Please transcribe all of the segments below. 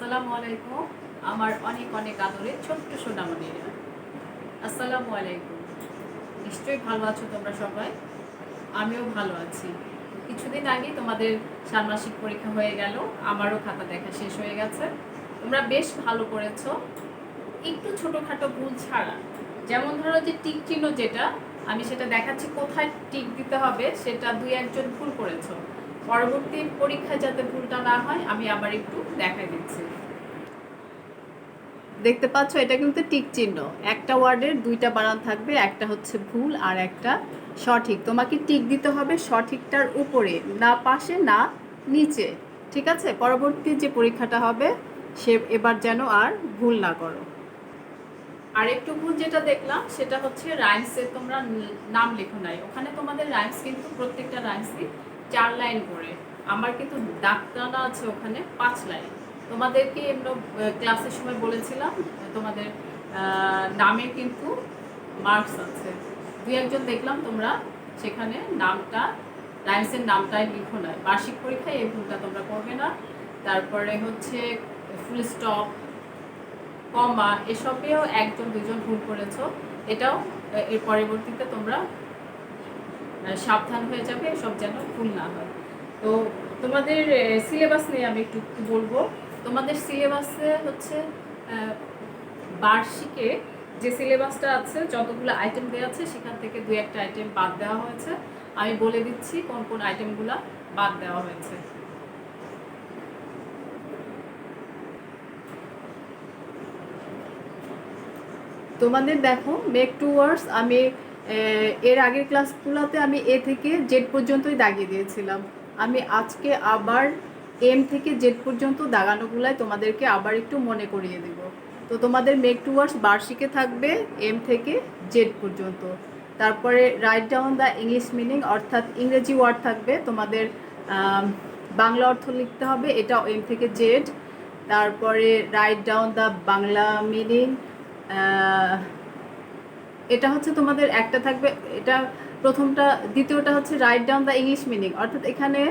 আসসালামু আলাইকুম। আমার অনেক অনেক আদরের ছোট্ট সোনামণিরা, আসসালামু আলাইকুম। নিশ্চয়ই ভালো আছো তোমরা সবাই। আমিও ভালো আছি। কিছুদিন আগে তোমাদের ষান্মাসিক পরীক্ষা হয়ে গেল, আমারও খাতা দেখা শেষ হয়ে গেছে। তোমরা বেশ ভালো করেছো, একটু ছোটোখাটো ভুল ছাড়া। যেমন ধরো যে টিক চিহ্ন যেটা, আমি সেটা দেখাচ্ছি কোথায় টিক দিতে হবে, সেটা দুই একজন ভুল করেছো। পরবর্তী পরীক্ষায় যাতে ভুলটা না হয় আমি আবার একটু দেখাই দিচ্ছি। দেখতে পাচ্ছ, এটা কিন্তু টিক চিহ্ন। একটা ওয়ার্ডের দুইটা বানান থাকবে, একটা হচ্ছে ভুল আর একটা সঠিক। তোমাকে টিক দিতে হবে সঠিকটার উপরে, না পাশে না নিচে। ঠিক আছে? পরবর্তী যে পরীক্ষাটা হবে সে এবার যেন আর ভুল না করো। আর একটু ভুল যেটা দেখলাম সেটা হচ্ছে রাইমসে তোমরা নাম লেখো নাই। ওখানে তোমাদের রাইমস কিন্তু প্রত্যেকটা রাইমসই 4 লাইন করে, আমার কিন্তু দাগ টানা আছে ওখানে 5 লাইন। তোমাদেরকে এমন ক্লাসের সময় বলেছিলাম তোমাদের নামে কিন্তু মার্কস আছে। দুই একজন দেখলাম তোমরা সেখানে নামটা, রাইমসের নামটাই লিখো না। বার্ষিক পরীক্ষায় এই ভুলটা তোমরা করবে না। তারপরে হচ্ছে ফুল স্টপ, কমা, এসবেও একজন দুজন ভুল করেছো। এটাও এর পরবর্তীতে তোমরা সাবধান হয়ে যাবে, এসব যেন ভুল না হয়। তো তোমাদের সিলেবাস নিয়ে আমি একটু বলবো। তোমাদের সিলেবাসে হচ্ছে বার্ষিকে যে সিলেবাসটা আছে, যতগুলো আইটেম দেওয়া আছে সেখান থেকে দুই একটা আইটেম বাদ দেওয়া হয়েছে। আমি বলে দিচ্ছি কোন কোন আইটেমগুলো বাদ দেওয়া হয়েছে। তোমাদের দেখো, মেক টু ওয়ার্ডস আমি এর আগের ক্লাসগুলোতে আমি এ থেকে জেড পর্যন্তই দাগিয়ে দিয়েছিলাম। আমি আজকে আবার এম থেকে জেড পর্যন্ত দাগানোগুলাই তোমাদেরকে আবার একটু মনে করিয়ে দেব। তো তোমাদের মেক টু ওয়ার্ডস বার্ষিকে থাকবে এম থেকে জেড পর্যন্ত। তারপরে right down the English meaning, অর্থাৎ ইংরেজি ওয়ার্ড থাকবে তোমাদের, বাংলা অর্থ লিখতে হবে, এটাও এম থেকে জেড। তারপরে right down the Bangla meaning, এটা হচ্ছে তোমাদের একটা থাকবে, এটা প্রথমটা। দ্বিতীয়টা হচ্ছে right down the English meaning, অর্থাৎ এখানে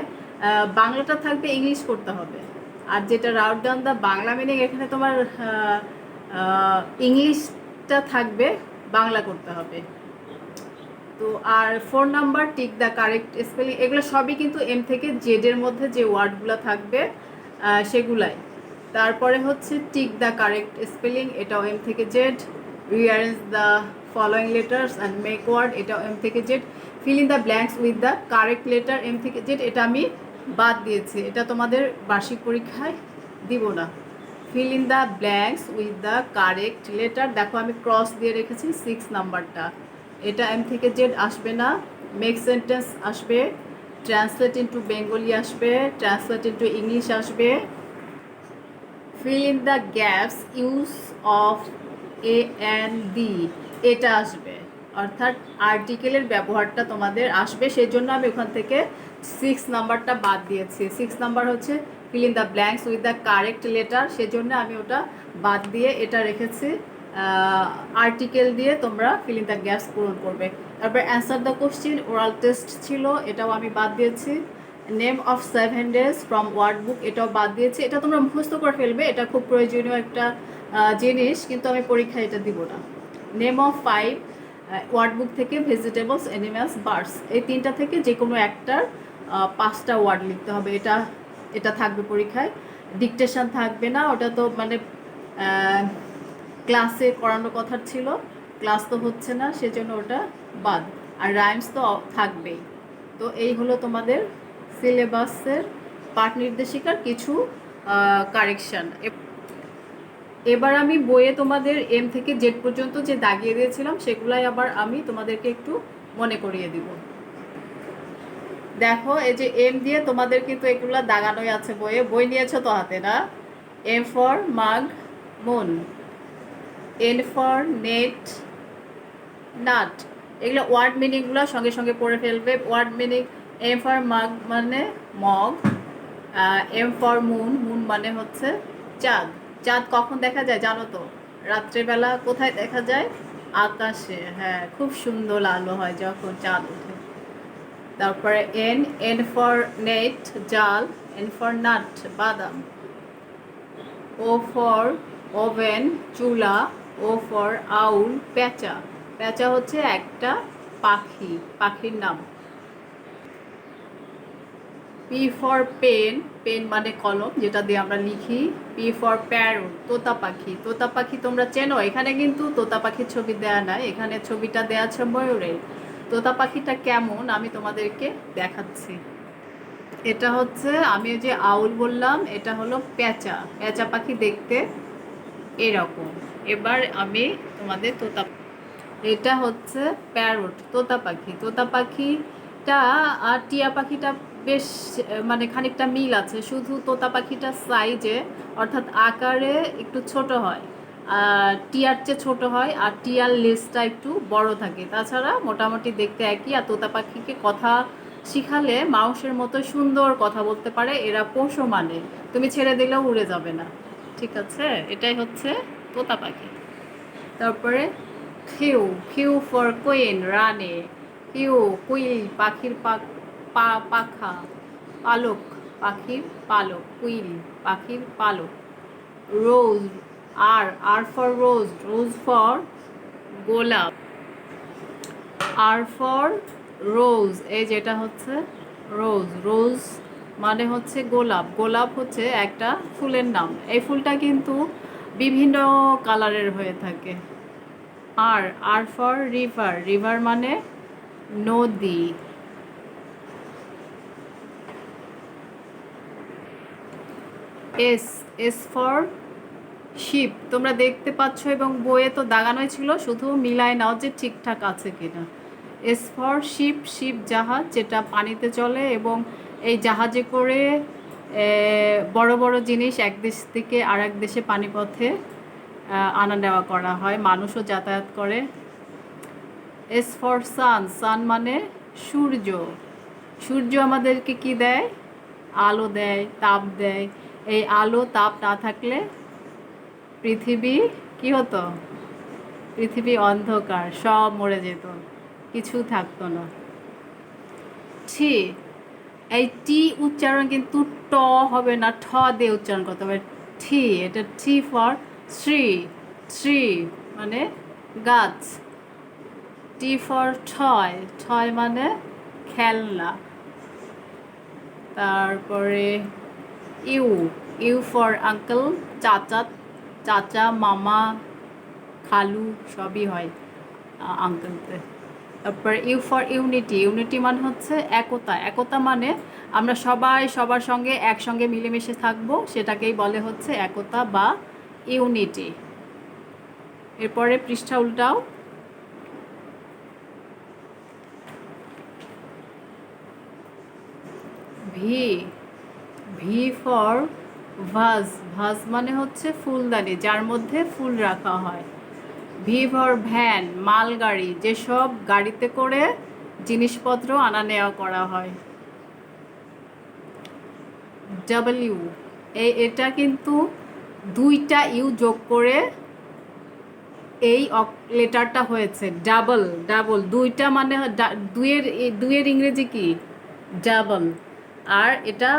বাংলাটা থাকবে, ইংলিশ করতে হবে। আর যেটা right down the Bangla meaning, এখানে তোমার ইংলিশটা থাকবে, বাংলা করতে হবে। তো আর 4 number tick the correct spelling, এগুলো সবই কিন্তু এম থেকে জেডের মধ্যে যে ওয়ার্ডগুলো থাকবে সেগুলাই। তারপরে হচ্ছে টিক দ্য কারেক্ট স্পেলিং, এটাও এম থেকে Z. Rearrange the following letters and make word, এটাও এম থেকে Z. Fill in the blanks with the correct letter, M থেকে জেড। এটা আমি বাদ দিয়েছি, এটা তোমাদের বার্ষিক পরীক্ষায় দিব না। Feel in the blanks with the correct letter, দেখো আমি ক্রস দিয়ে রেখেছি 6 নাম্বারটা, এটা এম থেকে জেড আসবে না। মেক সেন্টেন্স আসবে, ট্রান্সলেট ইন্টু বেঙ্গলি আসবে, ট্রান্সলেট ইন্টু ইংলিশ আসবে। Feel in the gaps, use of A and the, এটা আসবে, অর্থাৎ আর্টিকেলের ব্যবহারটা তোমাদের আসবে। সেই জন্য আমি ওখান থেকে 6 নাম্বারটা বাদ দিয়েছি। 6 নাম্বার হচ্ছে feel in the blanks with the correct letter, সেজন্য আমি ওটা বাদ দিয়ে এটা রেখেছি। আর্টিকেল দিয়ে তোমরা ফিল ইন দ্য গ্যাপস পূরণ করবে। তারপর answer the question, oral test ছিল, এটাও আমি বাদ দিয়েছি। Name of 7 days from word book, এটাও বাদ দিয়েছি। এটা তোমরা মুখস্থ করে ফেলবে, এটা খুব প্রয়োজনীয় একটা জিনিস, কিন্তু আমি পরীক্ষায় এটা দিব না। নেম অফ 5 ওয়ার্ড বুক থেকে ভেজিটেবলস, অ্যানিমালস, বার্ডস, এই তিনটা থেকে যে কোনো একটার 5টা ওয়ার্ড লিখতে হবে। এটা এটা থাকবে পরীক্ষায়। ডিকটেশন থাকবে না, ওটা তো মানে ক্লাসে করানোর কথা ছিল, ক্লাস তো হচ্ছে না, সেজন্য ওটা বাদ। আর রাইমস তো থাকবেই। তো এই হলো তোমাদের সিলেবাসের পাঠ নির্দেশিকার কিছু কারেকশান। এবার আমি বইয়ে তোমাদের এম থেকে জেড পর্যন্ত যে দাগিয়ে দিয়েছিলাম সেগুলাই আবার আমি তোমাদেরকে একটু মনে করিয়ে দিব। দেখো, এই যে এম দিয়ে তোমাদের কিন্তু এগুলো দাগানোই আছে বইয়ে, বই নিয়েছো তো হাতে, না? এম ফর মাগ, moon. N for net, nut. এগুলো ওয়ার্ড মিনিংগুলো সঙ্গে সঙ্গে পড়ে ফেলবে। Word meaning, M for mug মানে mug, M for moon, moon মানে হচ্ছে চাঁদ। চাঁদ কখন দেখা যায় জানো তো? রাত্রেবেলা। কোথায় দেখা যায়? আকাশে। হ্যাঁ, খুব সুন্দর আলো হয় যখন চাঁদ ওঠে। তারপরে এন, এন ফর নেট, জাল। এন ফর নাট, বাদাম। ও ফর ওভেন, চুলা। ও ফর আউল, পেঁচা। পেঁচা হচ্ছে একটা পাখি, পাখির নাম। পি ফর পেন, পেন মানে কলম, যেটা দিয়ে আমরা লিখি। পি ফর প্যারট, তোতা পাখি। তোতা পাখি তোমরা চেনো? এখানে কিন্তু তোতা পাখির ছবি দেয়া নাই, এখানে ছবিটা দেয়া আছে ময়ূরের। তোতা পাখিটা কেমন আমি তোমাদেরকে দেখাচ্ছি। এটা হচ্ছে, আমি যে আউল বললাম, এটা হলো পেঁচা। পেঁচা পাখি দেখতে এরকম। এবার আমি তোমাদের তোতা, এটা হচ্ছে প্যারট, তোতা পাখি। তোতা পাখিটা আর টিয়া পাখিটা বেশ মানে খানিকটা মিল আছে, শুধু তোতা পাখিটা সাইজে অর্থাৎ আকারে একটু ছোট হয়, আর টিয়ার চেয়ে ছোট হয়, আর টিয়ার লেজটা একটু বড় থাকে। তাছাড়া মোটামুটি দেখতে একই। আর তোতা পাখিকে কথা শিখালে মানুষের মতো সুন্দর কথা বলতে পারে। এরা পোষও মানে, তুমি ছেড়ে দিলেও উড়ে যাবে না। ঠিক আছে, এটাই হচ্ছে তোতা পাখি। তারপরে কিউ, কিউ ফর কুইন, রানে। কিউ, কুইল পাখির পাখা, পালক পাখির পালক, কুইল পাখির পালক। রোজ, আর R for rose, rose for গোলাপ। আর ফর রোজ, এই যেটা হচ্ছে রোজ, রোজ মানে হচ্ছে গোলাপ। গোলাপ হচ্ছে একটা ফুলের নাম। এই ফুলটা কিন্তু বিভিন্ন কালারের হয়ে থাকে। R R for river, river মানে নদী। S, S for ship. তোমরা দেখতে পাচ্ছ এবং বইয়ে তো দাগানোই ছিল, শুধু মিলায় নাও যে ঠিকঠাক আছে কিনা। এস ফর শিপ, শিপ জাহাজ, যেটা পানিতে চলে এবং এই জাহাজে করে বড় বড় জিনিস এক দেশ থেকে আর এক দেশে পানিপথে আনা নেওয়া করা হয়, মানুষও যাতায়াত করে। এস ফর সান, সান মানে সূর্য। সূর্য আমাদেরকে কি দেয়? আলো দেয়, তাপ দেয়। এই আলো তাপ না থাকলে পৃথিবী কি হতো? পৃথিবী অন্ধকার, সব মরে যেত, কিছু থাকতো না। ছি, এই টি উচ্চারণ কিন্তু ট হবে না, ঠ দিয়ে উচ্চারণ করতে হবে। ঠি, এটা টি ফর শ্রী, শ্রী মানে গাছ। টি ফর ছয়, ছয় মানে খেলনা। তারপরে ইউ, ইউ ফর আঙ্কেল, চাচা, চাচা মামা খালু সবই হয় আঙ্কেলতে। তারপর ইউ ফর ইউনিটি, ইউনিটি মানে হচ্ছে একতা। একতা মানে আমরা সবাই সবার সঙ্গে একসঙ্গে মিলেমিশে থাকবো, সেটাকেই বলে হচ্ছে একতা বা ইউনিটি। এরপরে পৃষ্ঠা উল্টাও। ভি, ভি ফর ভাজ, ভাজ মানে হচ্ছে ফুলদানি, যার মধ্যে ফুল রাখা হয়। ভি ফর ভ্যান, মালগাড়ি, যেসব গাড়িতে করে জিনিসপত্র আনা নেওয়া করা হয়। ডাব্লিউ, এটা কিন্তু দুইটা ইউ যোগ করে এই লেটারটা হয়েছে ডাবল। ডাবল দুইটা মানে দুইয়ের, দুইয়ের ইংরেজি কি? ডাবল। আর এটা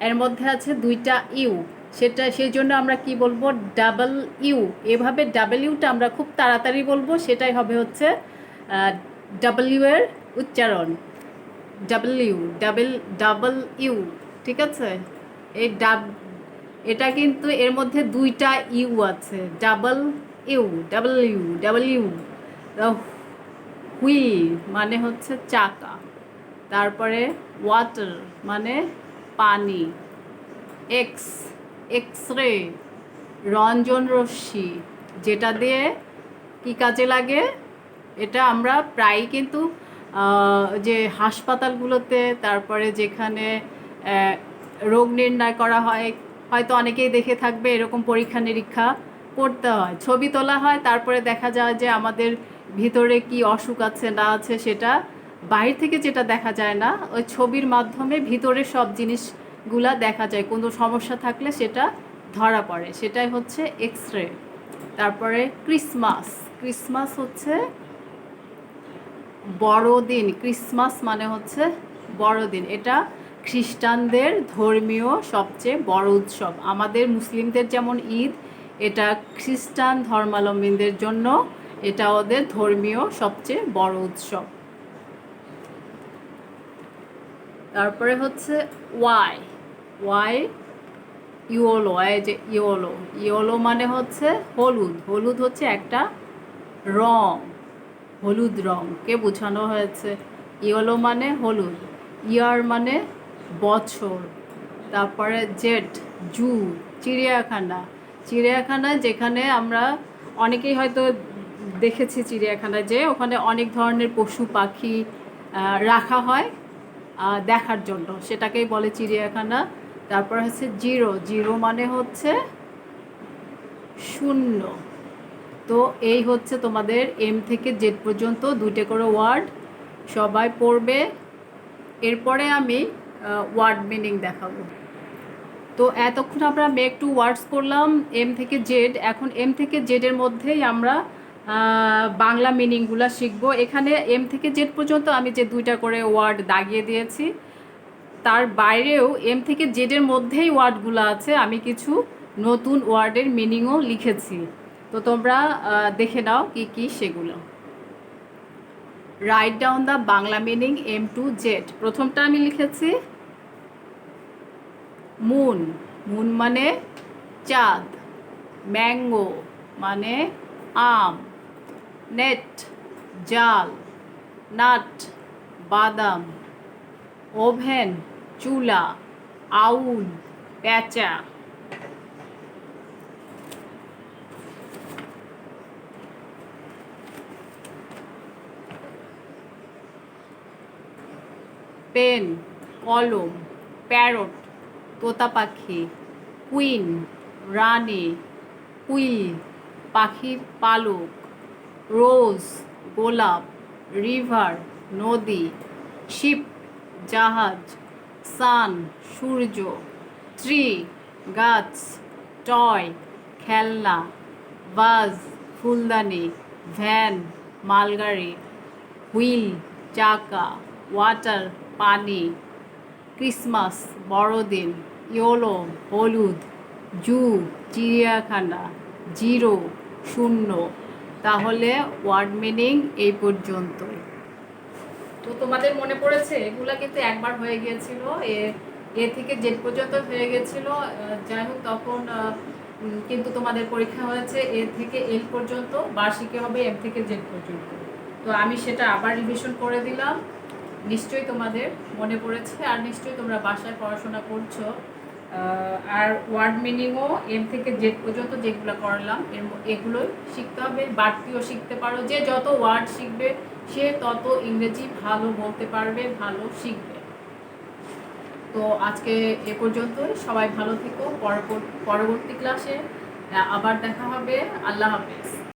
এর মধ্যে আছে দুইটা ইউ, সেটা সেই জন্য আমরা কি বলবো? Double you. এভাবে ডাবল ইউটা আমরা খুব তাড়াতাড়ি বলবো, সেটাই হবে হচ্ছে ডাবলিউ এর উচ্চারণ। W, double, double you. ঠিক আছে, এই এটা কিন্তু এর মধ্যে দুইটা ইউ আছে, double you, W, W. Wheel মানে হচ্ছে চাকা। তারপরে ওয়াটার মানে পানি। এক্স, এক্স রে রঞ্জন রশ্মি, যেটা দিয়ে কি কাজে লাগে? এটা আমরা প্রায় কিন্তু যে হাসপাতালগুলোতে, তারপরে যেখানে রোগ নির্ণয় করা হয়, হয়তো অনেকেই দেখে থাকবে, এরকম পরীক্ষা নিরীক্ষা করতে হয়, ছবি তোলা হয়, তারপরে দেখা যায় যে আমাদের ভিতরে কি অসুখ আছে না আছে সেটা বাইরে থেকে যেটা দেখা যায় না, ওই ছবির মাধ্যমে ভিতরে সব জিনিসগুলা দেখা যায়, কোনো সমস্যা থাকলে সেটা ধরা পড়ে, সেটাই হচ্ছে এক্স রে। তারপরে ক্রিসমাস, ক্রিসমাস হচ্ছে বড়দিন। ক্রিসমাস মানে হচ্ছে বড়দিন। এটা খ্রিস্টানদের ধর্মীয় সবচেয়ে বড় উৎসব। আমাদের মুসলিমদের যেমন ঈদ, এটা খ্রিস্টান ধর্মাবলম্বীদের জন্য এটা ওদের ধর্মীয় সবচেয়ে বড় উৎসব। তারপরে হচ্ছে ওয়াই। ওয়াই ইয়োলো, এই যে ইয়োলো, ইয়োলো মানে হচ্ছে হলুদ। হলুদ হচ্ছে একটা রং, হলুদ রংকে বোঝানো হয়েছে। ইয়েলো মানে হলুদ, ইয়ার মানে বছর। তারপরে জেড, জু, চিড়িয়াখানা। চিড়িয়াখানা যেখানে আমরা অনেকেই হয়তো দেখেছি চিড়িয়াখানায় যে ওখানে অনেক ধরনের পশু পাখি রাখা হয় দেখার জন্য, সেটাকেই বলে চিড়িয়াখানা। তারপর হচ্ছে জিরো, জিরো মানে হচ্ছে শূন্য। তো এই হচ্ছে তোমাদের এম থেকে জেড পর্যন্ত 2টে করে ওয়ার্ড, সবাই পড়বে। এরপরে আমি ওয়ার্ড মিনিং দেখাবো। তো এতক্ষণ আমরা মেক টু ওয়ার্ডস করলাম এম থেকে জেড। এখন এম থেকে জেডের মধ্যেই আমরা বাংলা মিনিংগুলো শিখব। এখানে এম থেকে জেড পর্যন্ত আমি যে 2টা করে ওয়ার্ড দাগিয়ে দিয়েছি, তার বাইরেও এম থেকে জেডের মধ্যেই ওয়ার্ডগুলো আছে, আমি কিছু নতুন ওয়ার্ডের মিনিংও লিখেছি। তো তোমরা দেখে নাও কি কি সেগুলো। Write down the Bangla meaning M to Z. প্রথমটা আমি লিখেছি মুন। মুন মানে চাঁদ। ম্যাঙ্গো মানে আম। নেট জাল। নাট বাদাম। ওভেন চুলা। আউল পেঁচা। পেন কলম। প্যারট তোতা পাখি। কুইন রানী। কুইল পাখির পালক। রোজ গোলাপ। রিভার নদী। শিপ জাহাজ। সান সূর্য। ট্রি গাছ। টয় খেলনা। ভাজ ফুলদানি। ভ্যান মালগাড়ি। হুইল চাকা। ওয়াটার পানি। ক্রিসমাস বড়দিন। ইয়োলো হলুদ। জু চিড়িয়াখানা। জিরো শূন্য। তাহলে ওয়ার্ড মিনিং এই পর্যন্তই। তো তোমাদের মনে পড়েছে এগুলা কিন্তু একবার হয়ে গিয়েছিল, এ থেকে জেড পর্যন্ত হয়ে গেছিল। যাই হোক তখন কিন্তু তোমাদের পরীক্ষা হয়েছে এ থেকে এল পর্যন্ত, বার্ষিকী হবে এম থেকে জেড পর্যন্ত। তো আমি সেটা আবার রিভিশন করে দিলাম। নিশ্চয়ই তোমাদের মনে পড়েছে আর নিশ্চয়ই তোমরা বাসায় পড়াশোনা করছো। আর ওয়ার্ড মিনিংও এম থেকে জেড পর্যন্ত যেগুলো করলাম এগুলোই শিখতে হবে। বাড়তিও শিখতে পারো, যে যত ওয়ার্ড শিখবে সে তত ইংরেজি ভালো বলতে পারবে, ভালো শিখবে। তো আজকে এ পর্যন্তই। সবাই ভালো থেকো। পরবর্তী ক্লাসে আবার দেখা হবে। আল্লাহ হাফেজ।